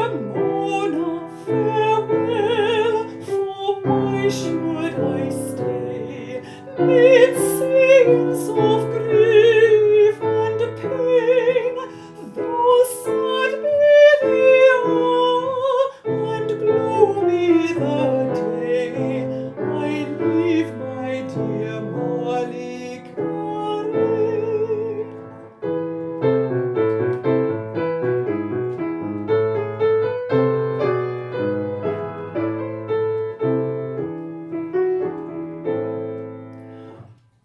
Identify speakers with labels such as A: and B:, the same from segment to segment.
A: dear Mona, farewell, for why should I stay mid scenes of grief and pain? Though sad be the hour and gloomy the day, I leave my dear Mylecharaine.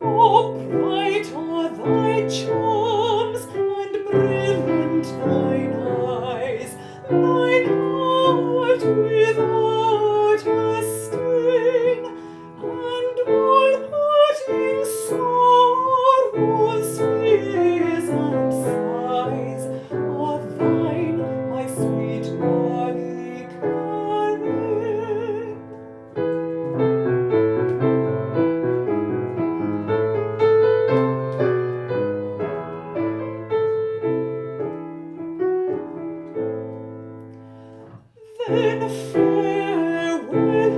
A: Oh, bright are thy charms and brilliant thine eyes, thine heart without a stain, and all parting sorrows, fears, and sighs are thine, my sweet Mylecharaine. Then farewell,